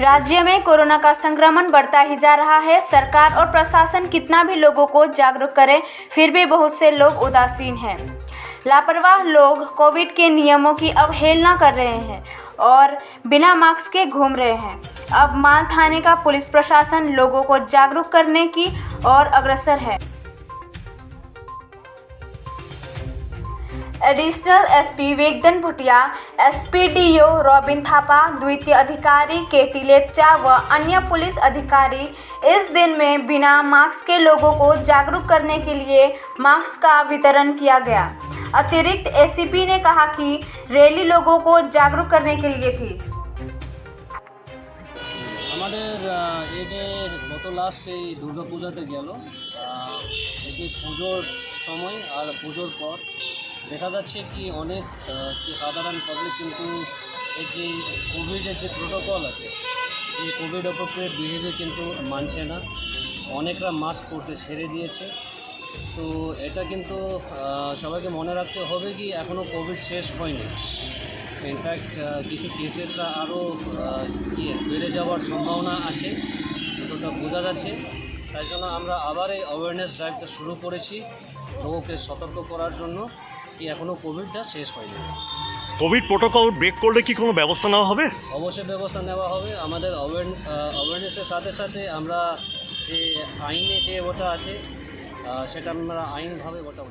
राज्य में कोरोना का संक्रमण बढ़ता ही जा रहा है। सरकार और प्रशासन कितना भी लोगों को जागरूक करे, फिर भी बहुत से लोग उदासीन हैं। लापरवाह लोग कोविड के नियमों की अवहेलना कर रहे हैं और बिना मास्क के घूम रहे हैं। अब मान थाने का पुलिस प्रशासन लोगों को जागरूक करने की ओर अग्रसर है। एडिशनल एसपी वेगदन भुटिया, एसपीडीओ रॉबिन थापा, द्वितीय अधिकारी केटी लेप्चा व अन्य पुलिस अधिकारी इस दिन में बिना मास्क के लोगों को जागरूक करने के लिए मास्क का वितरण किया गया। अतिरिक्त एसीपी ने कहा कि रैली लोगों को जागरूक करने के लिए थी। এই যে গত লাস্ট এই দুর্গা পূজাতে গেল, এই যে পুজোর সময় আর পুজোর পর দেখা যাচ্ছে কি অনেক সাধারণ পাবলিক কিন্তু এই যে কোভিডের যে প্রোটোকল আছে, যে কোভিড অ্যাপ্রোপ্রিয়েট বিহেভিয়ার কিন্তু মানছে না। অনেকরা মাস্ক পরতে ছেড়ে দিয়েছে। তো এটা কিন্তু সবাইকে মনে রাখতে হবে কি এখনও কোভিড শেষ হয়নি। ইনফ্যাক্ট কিছু কেসেসটা আরও বেড়ে যাওয়ার সম্ভাবনা আছে, ওটা বোঝা যাচ্ছে। তাই জন্য আমরা আবার এই অ্যাওয়ারনেস ড্রাইভটা শুরু করেছি লোককে সতর্ক করার জন্য কি এখনও কোভিডটা শেষ হয়নি। কোভিড প্রোটোকল ব্রেক করলে কি কোনো ব্যবস্থা নেওয়া হবে? অবশ্যই ব্যবস্থা নেওয়া হবে। আমাদের অ্যাওয়ারনেসের সাথে সাথে আমরা যে আইনে যে ওটা আছে সেটা আমরা আইনভাবে ওটা